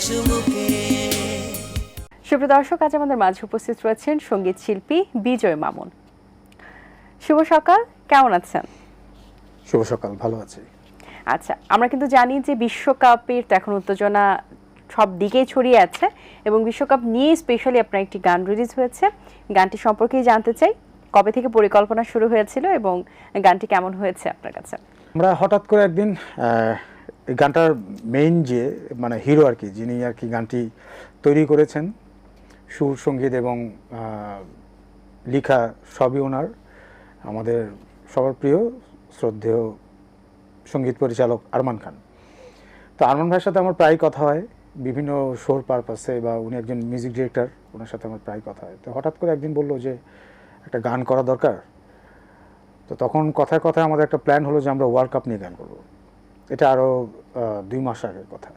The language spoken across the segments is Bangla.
সুমুখে। সুপ্রিয় দর্শক, আজ আমাদের মাঝে উপস্থিত রয়েছেন সঙ্গীত শিল্পী বিজয় মামুন। শুভ সকাল, কেমন আছেন? শুভ সকাল, ভালো আছি। আচ্ছা, আমরা কিন্তু জানি যে বিশ্বকাপের তো এখন উত্তেজনা সব দিকেই ছড়িয়ে আছে এবং বিশ্বকাপ নিয়ে স্পেশালি আপনার একটি গান রিলিজ হয়েছে। গানটি সম্পর্কেই জানতে চাই, কবে থেকে পরিকল্পনা শুরু হয়েছিল এবং গানটি কেমন হয়েছে আপনার কাছে? আমরা হঠাৎ করে একদিন এই গানটার মেইন যে মানে হিরো আর কি, যিনি আর কি গানটি তৈরি করেছেন, সুর সঙ্গীত এবং লেখা সবই ওনার, আমাদের সবার প্রিয় শ্রদ্ধেয় সঙ্গীত পরিচালক আরমান খান। তো আরমান ভাইয়ের সাথে আমার প্রায় কথা হয় বিভিন্ন শোর পারপাসে, বা উনি একজন মিউজিক ডিরেক্টর, ওনার সাথে আমার প্রায় কথা হয়। তো হঠাৎ করে একদিন বললো যে একটা গান করা দরকার। তো তখন কথায় কথায় আমাদের একটা প্ল্যান হলো যে আমরা ওয়ার্ল্ড কাপ নিয়ে গান করবো। এটা আরও 2 মাস আগের কথা।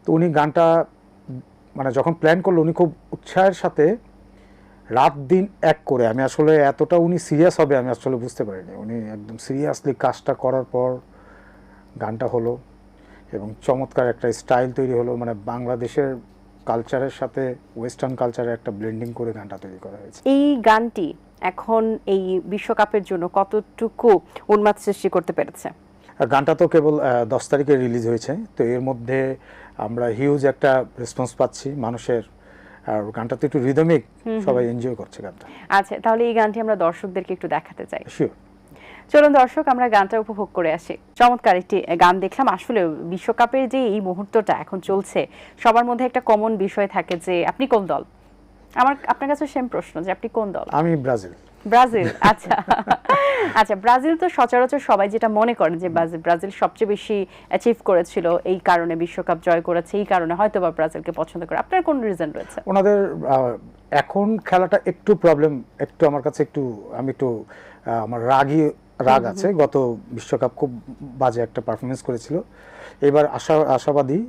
তো উনি গানটা মানে যখন প্ল্যান করলো, উনি খুব উৎসাহের সাথে রাত দিন এক করে, আমি আসলে এতটা উনি সিরিয়াস হবে আমি আসলে বুঝতে পারিনি। উনি একদম সিরিয়াসলি কাজটা করার পর গানটা হলো এবং চমৎকার একটা স্টাইল তৈরি হলো, মানে বাংলাদেশের কালচারের সাথে ওয়েস্টার্ন কালচারের একটা ব্লেন্ডিং করে গানটা তৈরি করা হয়েছে। এই গানটি এখন এই বিশ্বকাপের জন্য কতটুকু উন্মাদ সৃষ্টি করতে পেরেছে? গানটা তো কেবল 10 তারিখে রিলিজ হয়েছে, তো এর মধ্যে আমরা হিউজ একটা রেসপন্স পাচ্ছি মানুষের, আর গানটা তো একটু রিদমিক, সবাই এনজয় করছে গানটা। আচ্ছা, তাহলে এই গানটি আমরা দর্শকদেরকে একটু দেখাতে চাই। শিওর, চলুন দর্শক, আমরা গানটা উপভোগ করে আসি। চমৎকার একটি গান দেখলাম। আসলে বিশ্বকাপের যে এই মুহূর্তটা এখন চলছে, সবার মধ্যে একটা কমন বিষয় থাকে যে আপনি কোন দল। আপনার কাছে সেম প্রশ্ন যে আপনি কোন দল? আমি ব্রাজিল। ব্রাজিল, আচ্ছা। আচ্ছা, ব্রাজিল তো সচরাচর সবাই যেটা মনে করেন যে ব্রাজিল সবচেয়ে বেশি অ্যাচিভ করেছিল, এই কারণে বিশ্বকাপ জয় করেছে, এই কারণে হয়তো বা ব্রাজিলকে পছন্দ করে। আপনার কোন রিজন রয়েছে? ওনাদের এখন খেলাটা একটু প্রবলেম, একটু আমার কাছে একটু, আমি একটু আমার রাগ আছে। গত বিশ্বকাপ খুব বাজে একটা পারফরমেন্স করেছিল, এবার আশাবাদী।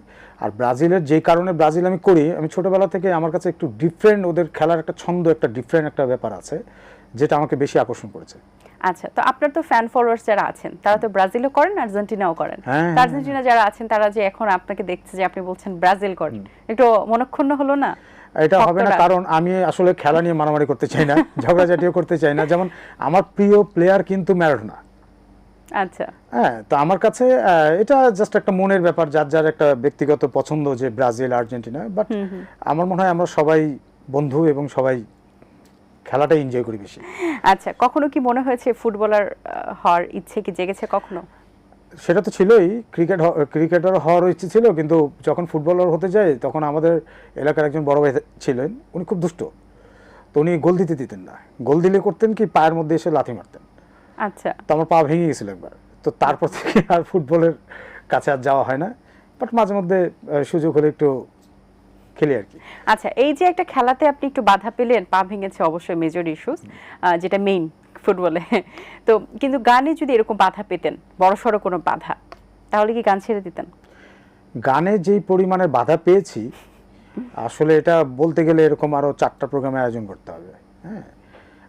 আর ব্রাজিলের যেই কারণে ব্রাজিল আমি করি, আমি ছোটবেলা থেকে আমার কাছে একটু ডিফারেন্ট, ওদের খেলার একটা ছন্দ, একটা ডিফারেন্ট একটা ব্যাপার আছে যেটা আমাকে বেশি আকর্ষণ করেছে। আচ্ছা, তো আপনার তো ফ্যান ফলোয়ার্স যারা আছেন তারা তো ব্রাজিলও করেন, আর্জেন্টিনাও করেন। আর্জেন্টিনা যারা আছেন তারা যে এখন আপনাকে দেখছে যে আপনি বলছেন ব্রাজিল করেন, একটু মনক্ষুণ্ণ হলো না? এটা হবে না, কারণ আমি আসলে খেলা নিয়ে মারামারি করতে চাই না, ঝগড়াঝাটিও করতে চাই না। যেমন আমার প্রিয় প্লেয়ার কিন্তু ম্যারাডোনা। আচ্ছা, হ্যাঁ, তো আমার কাছে এটা জাস্ট একটা মনের ব্যাপার, যার যার একটা ব্যক্তিগত পছন্দ যে ব্রাজিল আর্জেন্টিনা। বাট আমার মনে হয় আমরা সবাই বন্ধু এবং সবাই খেলাটা এনজয় করি বেশি। আচ্ছা, কখনো কি মনে হয়েছে ফুটবলার হওয়ার ইচ্ছে কি জেগেছে কখনো? সেটা তো ছিলই, ক্রিকেটার হওয়ার ইচ্ছে ছিল, কিন্তু যখন ফুটবলার হতে যায় তখন আমাদের এলাকার একজন বড় ভাই ছিলেন, উনি খুব দুষ্ট। তো উনি গোল দিতে দিতেন না, গোল দিলে করতেন কি পায়ের মধ্যে এসে লাথি মারতেন। আচ্ছা, তো আমার পা ভেঙে গেছিল একবার। তো তারপর থেকে আর ফুটবলের কাছে আর যাওয়া হয় না, বাট মাঝে মধ্যে সুযোগ হলে একটু খেলি আর কি। আচ্ছা, এই যে একটা খেলাতে আপনি একটু বাধা পেলেন, পা ভেঙেছে, অবশ্যই মেজর ইস্যুস, যেটা মেইন ফুটবলে। তো কিন্তু গানে যদি এরকম বাধা পেতেন, বড়সড় কোনো বাধা, তাহলে কি গান ছেড়ে দিতেন? গানে যেই পরিমাণে বাধা পেয়েছি, আসলে এটা বলতে গেলে এরকম আরও 4টা প্রোগ্রামে আয়োজন করতে হবে। হ্যাঁ,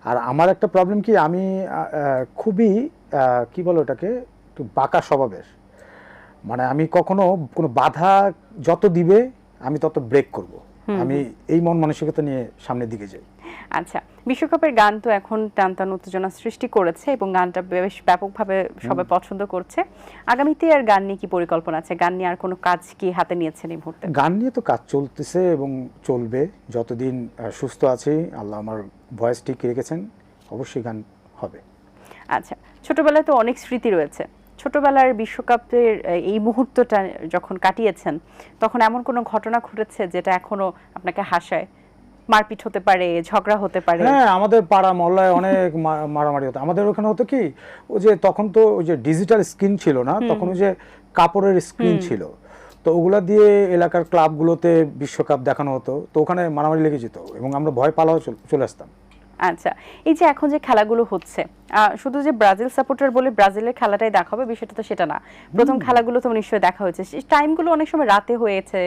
আর আমার একটা প্রবলেম কি, আমি খুবই কি বলো ওটাকে, একটু বাঁকা স্বভাবের। মানে আমি কখনো কোনো বাধা যত দিবে আমি তত ব্রেক করব, আমি এই মন মানসিকতা নিয়ে সামনের দিকে যাই। আচ্ছা, বিশ্বকাপের গান তো এখন টানটান উত্তেজনা সৃষ্টি করেছে এবং গানটা বেশ ব্যাপকভাবে সবাই পছন্দ করছে। আগামীতে আর গান নিয়ে কি পরিকল্পনা আছে? গান নিয়ে আর কোনো কাজ কি হাতে নিয়েছেন এই মুহূর্তে? গান নিয়ে তো কাজ চলতেছে এবং চলবে যতদিন সুস্থ আছি, আল্লাহ আমার ভয়েস ঠিক রেখেছেন, অবশ্যই গান হবে। আচ্ছা, ছোটবেলায় তো অনেক স্মৃতি রয়েছে। ছোটবেলার বিশ্বকাপের এই মুহূর্তটা যখন কাটিয়েছেন, তখন এমন কোনো ঘটনা ঘটেছে যেটা এখনো আপনাকে হাসায়? মারপিট হতে পারে, ঝগড়া হতে পারে। হ্যাঁ, আমাদের পাড়া মহল্লায় অনেক মারামারি হতো। আমাদের ওখানে হতো কি, ওই যে তখন তো ওই যে ডিজিটাল স্ক্রিন ছিল না, তখন ওই যে কাপড়ের স্ক্রিন ছিল, তো ওগুলা দিয়ে এলাকার ক্লাবগুলোতে বিশ্বকাপ দেখানো হতো। তো ওখানে মারামারি লেগে যেত এবং আমরা ভয় পালাও চলে আসতাম। আচ্ছা, এই যে এখন যে খেলাগুলো হচ্ছে, শুধু যে ব্রাজিল সাপোর্টার বলে ব্রাজিলের খেলাটাই দেখাবে বিষয়টা তো সেটা না। প্রথম খেলাগুলো তো নিশ্চয়ই দেখা হয়েছে, টাইমগুলো অনেক সময় রাতে হয়েছে,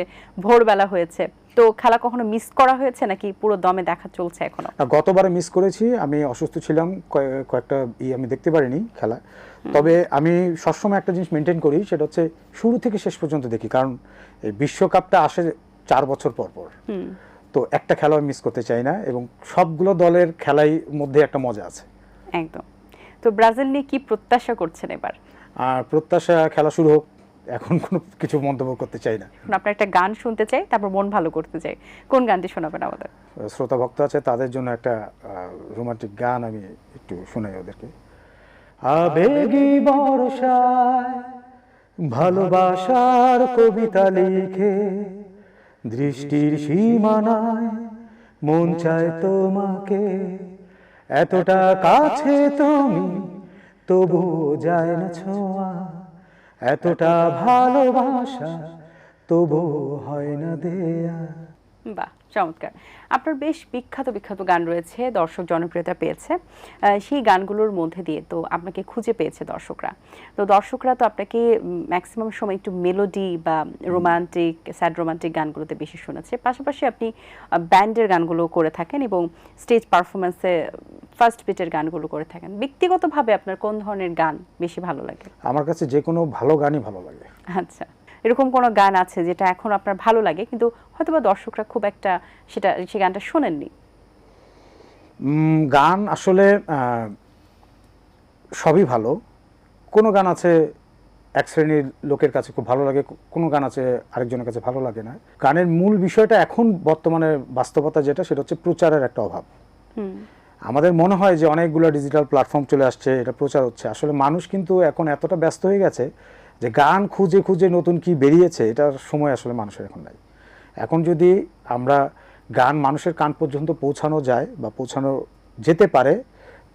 ভোরবেলা হয়েছে। তো খেলা কখনো মিস করা হয়েছে নাকি পুরো দমে দেখা চলছে এখনো? গতবারে মিস করেছি, আমি অসুস্থ ছিলাম, কয়েকটা আমি দেখতে পারিনি খেলা। তবে আমি সবসময় একটা জিনিস মেনটেন করি, সেটা হচ্ছে শুরু থেকে শেষ পর্যন্ত দেখি, কারণ এই বিশ্বকাপটা আসে 4 বছর পর পর। তো একটা খেলা আমি মিস করতে চাই না, এবং সবগুলো দলের খেলাই মধ্যে একটা মজা আছে। একদম। তো ব্রাজিল নিয়ে কি প্রত্যাশা করছেন এবার? আর প্রত্যাশা খেলা শুরু হোক, এখন কোনো কিছু মন্তব্য করতে চাই না। আপনার একটা গান শুনতে চাই, তারপর মন ভালো করতে চাই। কোন গানটি শোনাবেন আমাদের? শ্রোতা ভক্ত আছে, তাদের জন্য একটা রোমান্টিক গান আমি একটু শোনাই ওদেরকে। আবেগী বর্ষায় ভালোবাসার কবিতা লিখে, দৃষ্টির সীমানায় মন চায় তোমাকে, এতটা কাছে তুমি তবু যায় না ছোঁয়া, এতটা ভালোবাসা তবু হয় না দেয়া। বাহ, চমৎকার। আপনার বেশ বিখ্যাত বিখ্যাত গান রয়েছে, দর্শক জনপ্রিয়তা পেয়েছে। সেই গানগুলোর মধ্যে দিয়ে তো আপনাকে খুঁজে পেয়েছে দর্শকরা। তো দর্শকরা তো আপনাকে ম্যাক্সিমাম সময় একটু মেলোডি বা রোমান্টিক, স্যাড রোমান্টিক গানগুলোতে বেশি শুনেছে। পাশাপাশি আপনি ব্যান্ডের গানগুলো করে থাকেন এবং স্টেজ পারফরমেন্সে ফার্স্ট বিটের গানগুলো করে থাকেন। ব্যক্তিগতভাবে আপনার কোন ধরনের গান বেশি ভালো লাগে? আমার কাছে যে কোনো ভালো গানই ভালো লাগে। আচ্ছা, এরকম কোনো গান আছে যেটা এখন আপনার ভালো লাগে কিন্তু হয়তোবা দর্শকরা খুব একটা সেই গানটা শোনেননি? গান আসলে সবই ভালো। কোনো গান আছে এক শ্রেণীর লোকের কাছে খুব ভালো লাগে, কোনো গান আছে আরেকজনের কাছে ভালো লাগে না। গানের মূল বিষয়টা এখন বর্তমানে বাস্তবতা যেটা, সেটা হচ্ছে প্রচারের একটা অভাব। আমাদের মনে হয় যে অনেকগুলো ডিজিটাল প্ল্যাটফর্ম চলে আসছে, এটা প্রচার হচ্ছে। আসলে মানুষ কিন্তু এখন এতটা ব্যস্ত হয়ে গেছে যে গান খুঁজে খুঁজে নতুন কি বেরিয়েছে এটার সময় আসলে মানুষের এখন নাই। এখন যদি আমরা গান মানুষের কান পর্যন্ত পৌঁছানো যায় বা পৌঁছানো যেতে পারে,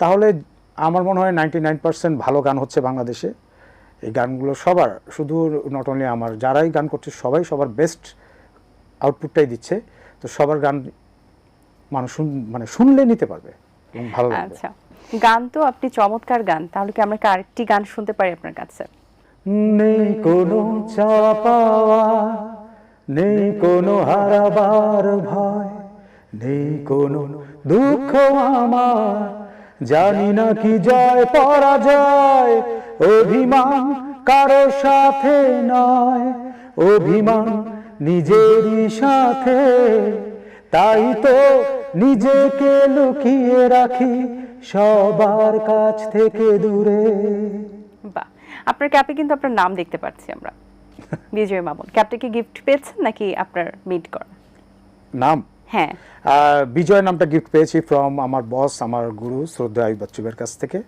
তাহলে আমার মনে হয় 99% ভালো গান হচ্ছে বাংলাদেশে। এই গানগুলো সবার, শুধু নট অনলি আমার, যারাই গান করছে সবাই সবার বেস্ট আউটপুটটাই দিচ্ছে। তো সবার গান মানুষ মানে শুনলে নিতে পারবে এবং ভালো লাগবে। আচ্ছা, গান তো আপনি চমৎকার গান, তাহলে কি আমরা আরেকটি গান শুনতে পারি আপনার কাছে? নেই কোনো চাওয়া পাওয়া, নেই কোনো হারাবার ভয়, নেই কোনো দুঃখ আমার, জানি না কি জয় পরাজয়, অভিমান কারো সাথে নয়, অভিমান নিজেরই সাথে, তাই তো নিজেকে লুকিয়ে রাখি সবার কাছ থেকে দূরে। বাহ, আপনার ক্যাপে কিন্তু আপনার নাম দেখতে পাচ্ছি আমরা, বিজয় মামুন। ক্যাপটা কি গিফট পেয়েছেন নাকি আপনার মিট করা নাম? হ্যাঁ, বিজয় নামটা গিফট পেয়েছি ফ্রম আমার বস, আমার গুরু শ্রদ্ধা আইয়ুব বাচ্চুবের কাছ থেকে।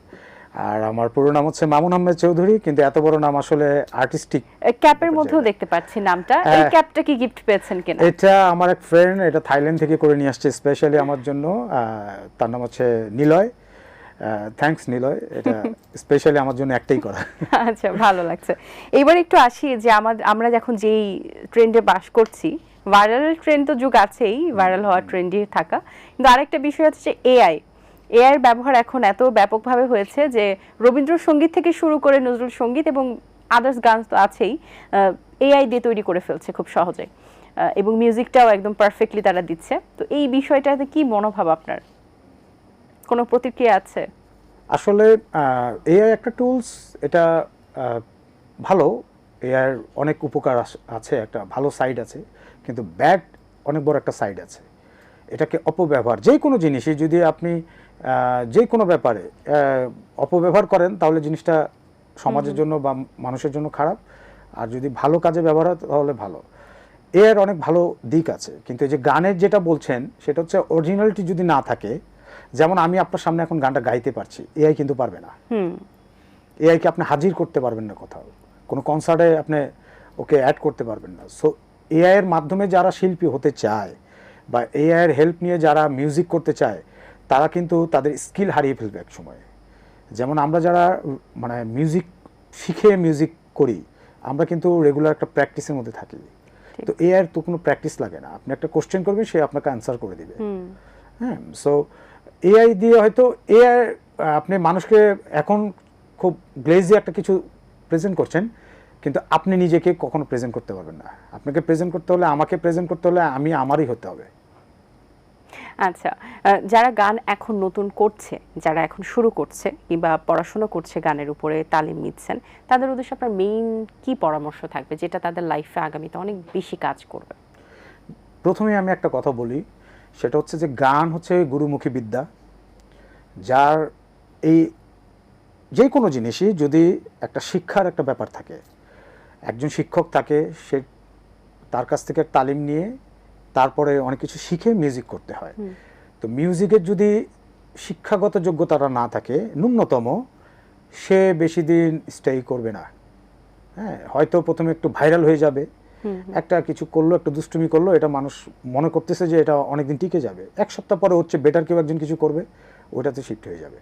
আর আমার পুরো নাম হচ্ছে মামুন আহমেদ চৌধুরী, কিন্তু এত বড় নাম আসলে আর্টিস্টিক। ক্যাপের মধ্যেও দেখতে পাচ্ছি নামটা। এই ক্যাপটা কি গিফট পেয়েছেন কিনা? এটা আমার এক ফ্রেন্ড, এটা থাইল্যান্ড থেকে করে নিয়ে আসছে স্পেশালি আমার জন্য। তার নাম হচ্ছে নিলয়। থ্যাঙ্কস নিলয়, এটা স্পেশালি আমার জন্য একটাই করা। আচ্ছা, ভালো লাগছে। এবার একটু আসি যে আমরা এখন যেই ট্রেন্ডে বাস করছি, ভাইরাল ট্রেন্ড তো যুগ আছেই, ভাইরাল হওয়ার ট্রেন্ডে থাকা, কিন্তু আরেকটা বিষয় হচ্ছে এআই এর ব্যবহার এখন এত ব্যাপকভাবে হয়েছে যে রবীন্দ্রসঙ্গীত থেকে শুরু করে নজরুল সঙ্গীত এবং আদার্স গান তো আছেই, এআই দিয়ে তৈরি করে ফেলছে খুব সহজে, এবং মিউজিকটাও একদম পারফেক্টলি তারা দিচ্ছে। তো এই বিষয়টাতে কি মনোভাব আপনার? কোনো প্রতিক্রিয়া আছে? আসলে এআই একটা টুলস, এটা ভালো। এআই অনেক উপকার আছে, একটা ভালো সাইড আছে, কিন্তু ব্যাড অনেক বড় একটা সাইড আছে। এটাকে অপব্যবহার, যে কোনো জিনিসই যদি আপনি যে কোনো ব্যাপারে অপব্যবহার করেন, তাহলে জিনিসটা সমাজের জন্য বা মানুষের জন্য খারাপ। আর যদি ভালো কাজে ব্যবহার হয় তাহলে ভালো। এর অনেক ভালো দিক আছে, কিন্তু এই যে গানের যেটা বলছেন, সেটা হচ্ছে অরিজিনালিটি যদি না থাকে, যেমন আমি আপনার সামনে এখন গানটা গাইতে পারছি, এআই কিন্তু পারবে না। এআইকে আপনি হাজির করতে পারবেন না কোথাও, কোনো কনসার্টে আপনি ওকে অ্যাড করতে পারবেন না। সো এআই এর মাধ্যমে যারা শিল্পী হতে চায় বা এআই এর হেল্প নিয়ে যারা মিউজিক করতে চায়, তারা কিন্তু তাদের স্কিল হারিয়ে ফেলবে এক সময়। যেমন আমরা যারা মানে মিউজিক শিখে মিউজিক করি, আমরা কিন্তু রেগুলার একটা প্র্যাকটিসের মধ্যে থাকি। তো এআই এর তো কোনো প্র্যাকটিস লাগে না, আপনি একটা কোশ্চেন করবেন, সে আপনাকে অ্যান্সার করে দিবে। হ্যাঁ, সো এআই দিয়ে হয়তো এআই আপনি মানুষকে এখন খুব গ্লেজি একটা কিছু প্রেজেন্ট করছেন, কিন্তু আপনি নিজেকে কখনো প্রেজেন্ট করতে পারবেন না। আপনাকে প্রেজেন্ট করতে হলে, আমাকে প্রেজেন্ট করতে হলে আমি আমারই হতে হবে। আচ্ছা, যারা গান এখন নতুন করছে, যারা এখন শুরু করছে কিংবা পড়াশোনা করছে, গানের উপরে তালিম নিচ্ছেন, তাদের উদ্দেশ্যে আপনার মেইন কি পরামর্শ থাকবে যেটা তাদের লাইফে আগামীতে অনেক বেশি কাজ করবে? প্রথমে আমি একটা কথা বলি, সেটা হচ্ছে যে গান হচ্ছে গুরুমুখী বিদ্যা, যার এই যে কোনো জিনিসই যদি একটা শিক্ষার একটা ব্যাপার থাকে, একজন শিক্ষক থাকে, সে তার কাছ থেকে তালিম নিয়ে তারপরে অনেক কিছু শিখে মিউজিক করতে হয়। তো মিউজিকের যদি শিক্ষাগত যোগ্যতাটা না থাকে ন্যূনতম, সে বেশি দিন স্টে করবে না। হ্যাঁ, হয়তো প্রথমে একটু ভাইরাল হয়ে যাবে, একটা কিছু করলো, একটু দুষ্টুমি করলো, এটা মানুষ মনে করতেছে যে এটা অনেকদিন টিকে যাবে, এক সপ্তাহ পরে হচ্ছে বেটার কেউ একজন কিছু করবে, ওইটাতে শিফট হয়ে যাবে।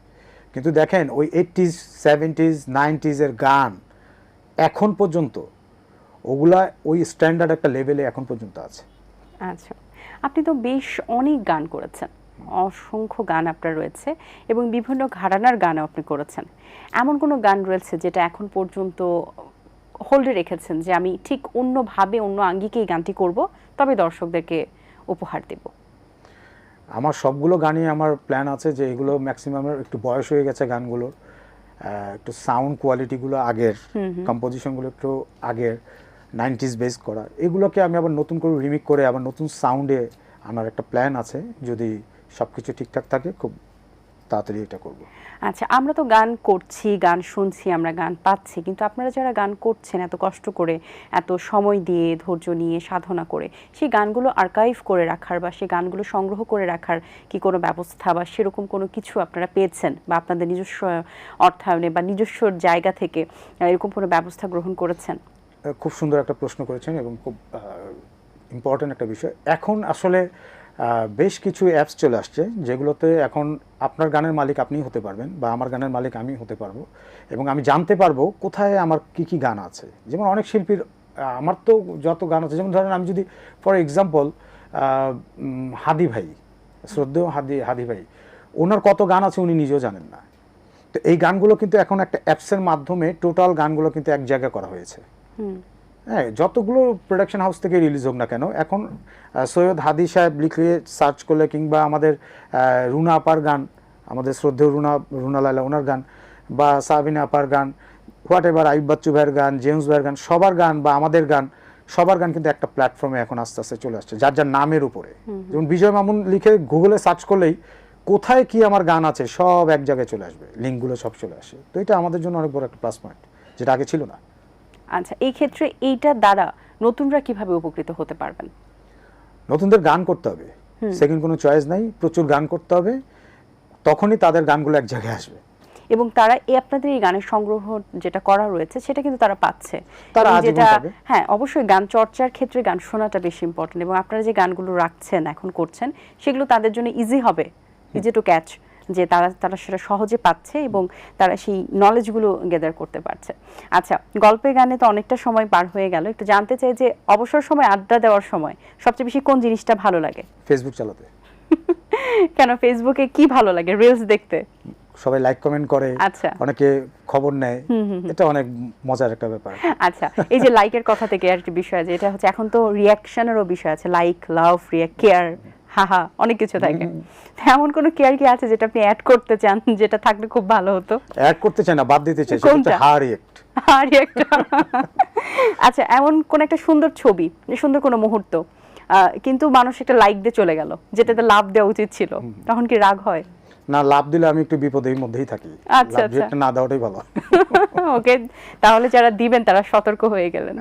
কিন্তু দেখেন ওই 80s 70s 90s এর গান এখন পর্যন্ত ওগুলা ওই স্ট্যান্ডার্ড একটা লেভেলে এখন পর্যন্ত আছে। আচ্ছা, আপনি তো বেশ অনেক গান করেছেন, অসংখ্য গান আপনার রয়েছে এবং বিভিন্ন ঘরানার গানও আপনি করেছেন। এমন কোনো গান রয়েছে যেটা এখন পর্যন্ত হোল্ডে রেখেছেন যে আমি ঠিক অন্যভাবে, অন্য আঙ্গিকে এই গানটি করব, তবে দর্শকদেরকে উপহার দেব? আমার সবগুলো গানই আমার প্ল্যান আছে যে এগুলো ম্যাক্সিমামের একটু বয়স হয়ে গেছে গানগুলোর, একটু সাউন্ড কোয়ালিটিগুলো আগের, কম্পোজিশনগুলো একটু আগের 90s বেস করা, এগুলোকে আমি আবার নতুন করে রিমিক করে আবার নতুন সাউন্ডে আনার একটা প্ল্যান আছে। যদি সব কিছু ঠিকঠাক থাকে খুব তাড়াতাড়ি এটা করব। আচ্ছা, আমরা তো গান করছি, গান শুনছি, আমরা গান পাচ্ছি, কিন্তু আপনারা যারা গান করছেন এত কষ্ট করে, এত সময় দিয়ে, ধৈর্য নিয়ে, সাধনা করে, সেই গানগুলো আর্কাইভ করে রাখার বা সেই গানগুলো সংগ্রহ করে রাখার কি কোনো ব্যবস্থা বা সেরকম কোনো কিছু আপনারা পেয়েছেন বা আপনাদের নিজস্ব অর্থায়নে বা নিজস্ব জায়গা থেকে এরকম কোনো ব্যবস্থা গ্রহণ করেছেন? খুব সুন্দর একটা প্রশ্ন করেছেন এবং খুব ইম্পর্ট্যান্ট একটা বিষয়। এখন আসলে বেশ কিছু অ্যাপস চলে আসছে যেগুলোতে এখন আপনার গানের মালিক আপনিই হতে পারবেন বা আমার গানের মালিক আমি হতে পারবো, এবং আমি জানতে পারবো কোথায় আমার কি কি গান আছে। যেমন অনেক শিল্পীর, আমার তো যত গান আছে, যেমন ধরেন আমি যদি ফর এক্সাম্পল হাদি ভাই, শ্রদ্ধেয় হাদি ভাই, ওনার কত গান আছে উনি নিজেও জানেন না। তো এই গানগুলো কিন্তু এখন একটা অ্যাপসের মাধ্যমে টোটাল গানগুলো কিন্তু এক জায়গায় করা হয়েছে। হ্যাঁ, যতগুলো প্রোডাকশন হাউস থেকে রিলিজ হোক না কেন, এখন সৈয়দ হাদি সাহেব লিখে সার্চ করলে, কিংবা আমাদের রুনা আপার গান, আমাদের শ্রদ্ধেয় রুনা লায়লা ওনার গান, বা সাবিনা আপার গান, হোয়াট এভার, আইয়ুব বাচ্চু ভাইয়ের গান, জেমস ভাইয়ের গান, সবার গান বা আমাদের গান, সবার গান কিন্তু একটা প্ল্যাটফর্মে এখন আস্তে আস্তে চলে আসছে, যার যার নামের উপরে। যেমন বিজয় মামুন লিখে গুগলে সার্চ করলেই কোথায় কি আমার গান আছে সব এক জায়গায় চলে আসবে, লিঙ্কগুলো সব চলে আসে। তো এটা আমাদের জন্য অনেক বড় একটা প্লাস পয়েন্ট, যেটা আগে ছিল না। আচ্ছা, এই ক্ষেত্রে এইটার দ্বারা নতুনরা কিভাবে উপকৃত হতে পারবেন? নতুনদের গান করতে হবে, সেকেন্ড কোনো চয়েস নাই, প্রচুর গান করতে হবে, তখনই তাদের গানগুলো এক জায়গায় আসবে। এবং তারা আপনাদের এই গানের সংগ্রহ যেটা করা রয়েছে সেটা কিন্তু তারা পাচ্ছে, তারা যেটা আজীবন পাবে। হ্যাঁ, অবশ্যই গান চর্চার ক্ষেত্রে গান শোনাটা বেশি ইম্পর্টেন্ট, এবং আপনারা যে গানগুলো রাখছেন, এখন করছেন, সেগুলো তাদের জন্য ইজি হবে, ইজি টু ক্যাচ, যে তারা সেটা সহজে পাচ্ছে এবং তারা সেই নলেজগুলো গেদার করতে পারছে। আচ্ছা, গল্পের গানে তো অনেকটা সময় পার হয়ে গেল, একটু জানতে চাই যে অবসর সময়, আড্ডা দেওয়ার সময় সবচেয়ে বেশি কোন জিনিসটা ভালো লাগে? ফেসবুক চালাতে। কেন, ফেসবুকে কি ভালো লাগে? রিলস দেখতে? সবাই লাইক কমেন্ট করে, আচ্ছা, অনেকে খবর নেয়, এটা অনেক মজার একটা ব্যাপার। আচ্ছা, এই যে লাইকের কথা থেকে একটা বিষয়, যে এটা হচ্ছে এখন তো রিয়াকশনেরও বিষয় আছে, লাইক, লাভ, রিয়াক্ট, কেয়ার, হাহা, অনেক কিছু থাকে। এমন কোন কেয়ার কি আছে যেটা আপনি অ্যাড করতে চান, যেটা থাকলে খুব ভালো হতো? অ্যাড করতে চাই না, বাদ দিতে চাই, সেটা হচ্ছে হা রিয়েক্ট। আচ্ছা, এমন কোন একটা সুন্দর ছবি, সুন্দর কোনো মুহূর্ত, কিন্তু মানুষ একটা লাইক দিয়ে চলে গেল, যেটাতে লাভ দেওয়া উচিত ছিল, তখন কি রাগ হয়? না, লাভ দিলে আমি একটু বিপদের মধ্যেই থাকি। আচ্ছা, আচ্ছা, না দেওয়াটাই ভালো। ওকে, তাহলে যারা দিবেন তারা সতর্ক হয়ে গেলেন।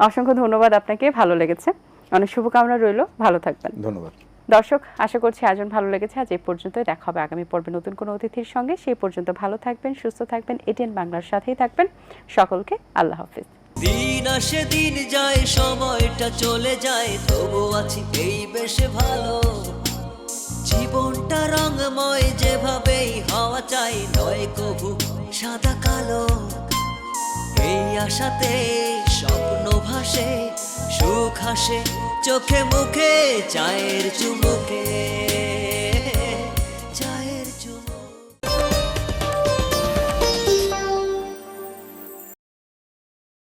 অসংখ্য ধন্যবাদ আপনাকে, ভালো লেগেছে, অনেক শুভকামনা রইল, ভালো থাকবেন। ধন্যবাদ। দর্শক, আশা করছি আয়োজন ভালো লেগেছে। আজ এই পর্যন্তই, দেখা হবে আগামী পর্বে নতুন কোনো অতিথির সঙ্গে। সেই পর্যন্ত ভালো থাকবেন, সুস্থ থাকবেন, এটিএন বাংলার সাথেই থাকবেন। সকলকে আল্লাহ হাফেজ। দিন আসে দিন যায়, সময়টা চলে যায়, তবু আছি এই বেশ ভালো। জীবনটা রঙময়, যেভাবেই হওয়া চাই, নয় কভু সাদা কালো। এই আশাতে স্বপ্ন ভাসে, সুখ হাসে চোখে মুখে, চায়ের চুমুকে।